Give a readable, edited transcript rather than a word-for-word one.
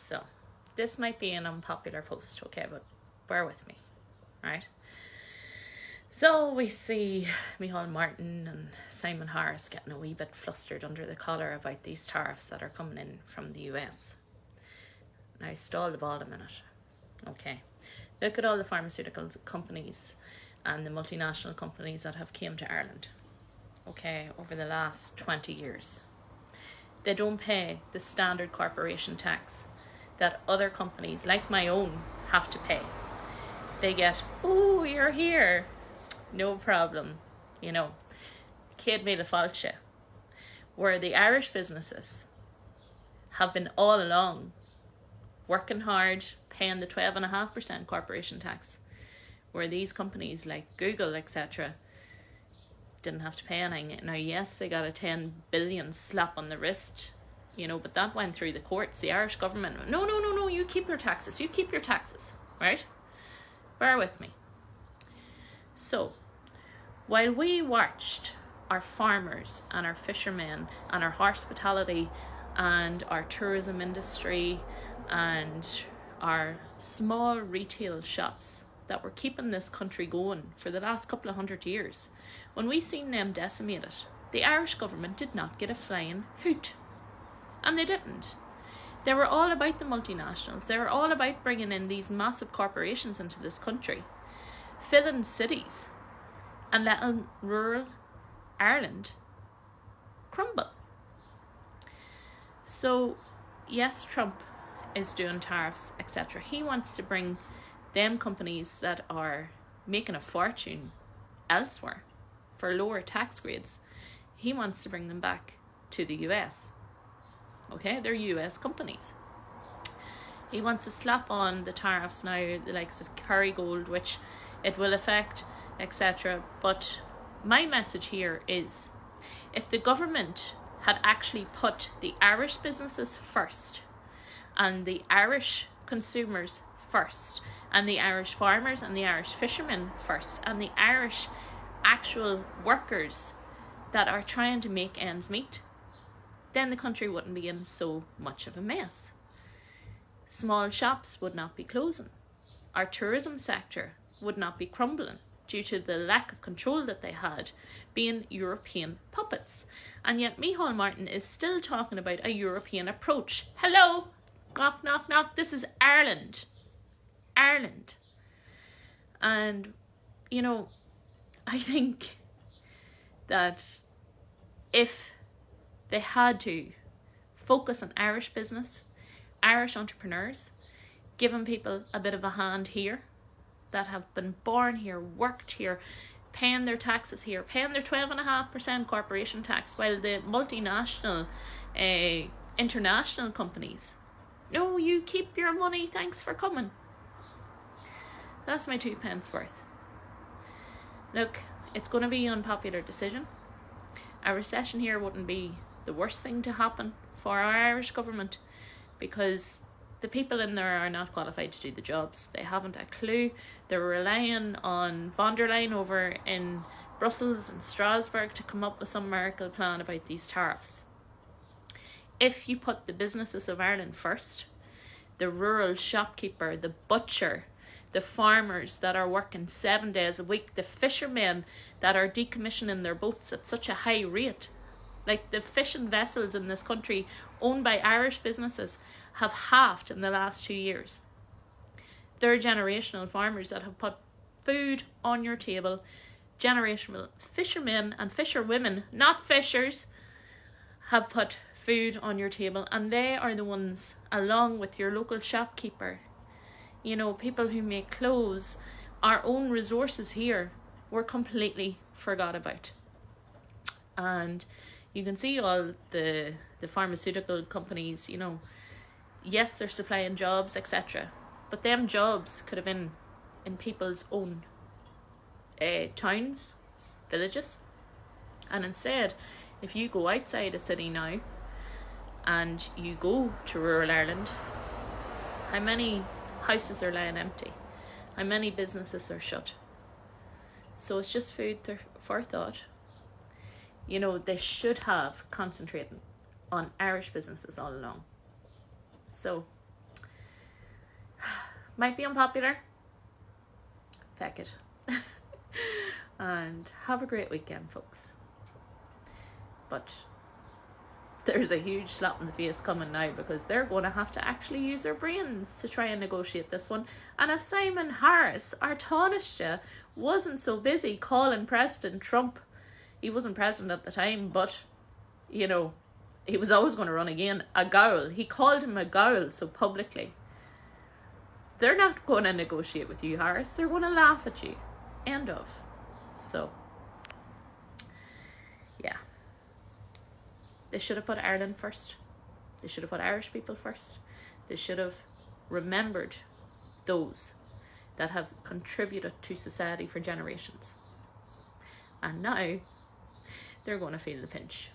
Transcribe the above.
So this might be an unpopular post, okay, but bear with me, right? So we see Micheál Martin and Simon Harris getting a wee bit flustered under the collar about these tariffs that are coming in from the US. Now stall the ball a minute, okay? Look at all the pharmaceutical companies and the multinational companies that have came to Ireland, okay, over the last 20 years. They don't pay the standard corporation tax that other companies like my own have to pay. They get, oh, you're here, no problem, you know, céad míle fáilte. Where the Irish businesses have been all along working hard, paying the 12.5% corporation tax, where these companies like Google, etc., didn't have to pay anything. Now, yes, they got a 10 billion slap on the wrist, you know, but that went through the courts. The Irish government, no, you keep your taxes, right? Bear with me. So, while we watched our farmers and our fishermen and our hospitality and our tourism industry and our small retail shops that were keeping this country going for the last couple of 100 years, when we seen them decimated, the Irish government did not get a flying hoot. And they didn't. They were all about the multinationals. They were all about bringing in these massive corporations into this country, filling cities and letting rural Ireland crumble. So yes, Trump is doing tariffs, etc. He wants to bring them companies that are making a fortune elsewhere for lower tax grades, he wants to bring them back to the US. Okay, they're US companies. He wants to slap on the tariffs now, the likes of Kerrygold, which it will affect, etc. But my message here is, if the government had actually put the Irish businesses first, and the Irish consumers first, and the Irish farmers and the Irish fishermen first, and the Irish actual workers that are trying to make ends meet, then the country wouldn't be in so much of a mess. Small shops would not be closing. Our tourism sector would not be crumbling due to the lack of control that they had, being European puppets. And yet Micheál Martin is still talking about a European approach. Hello, knock, knock, knock. This is Ireland. Ireland. And, you know, I think that if they had to focus on Irish business, Irish entrepreneurs, giving people a bit of a hand here that have been born here, worked here, paying their taxes here, paying their 12.5% corporation tax, while the multinational international companies, no, you keep your money, thanks for coming. That's my 2 pence worth. Look, it's going to be an unpopular decision. A recession here wouldn't be the worst thing to happen for our Irish government, because the people in there are not qualified to do the jobs. They haven't a clue. They're relying on von der Leyen over in Brussels and Strasbourg to come up with some miracle plan about these tariffs. If you put the businesses of Ireland first, the rural shopkeeper, the butcher, the farmers that are working 7 days a week, the fishermen that are decommissioning their boats at such a high rate, like the fishing vessels in this country owned by Irish businesses have halved in the last 2 years. There are generational farmers that have put food on your table. Generational fishermen and fisherwomen, not fishers, have put food on your table, and they are the ones, along with your local shopkeeper, you know, people who make clothes, our own resources here, were completely forgot about. And you can see all the pharmaceutical companies, you know, yes, they're supplying jobs, etc. But them jobs could have been in people's own towns, villages. And instead, if you go outside a city now and you go to rural Ireland, how many houses are lying empty? How many businesses are shut? So it's just food for thought. You know, they should have concentrated on Irish businesses all along. So Might be unpopular. Feck it. And have a great weekend, folks. But there's a huge slap in the face coming now, because they're going to have to actually use their brains to try and negotiate this one. And if Simon Harris, our Taoiseach, wasn't so busy calling President Trump, he wasn't president at the time, but, you know, he was always going to run again, a gowl. He called him a gowl so publicly. They're not going to negotiate with you, Harris. They're going to laugh at you. End of. So, yeah. They should have put Ireland first. They should have put Irish people first. They should have remembered those that have contributed to society for generations. And now they're going to feel the pinch.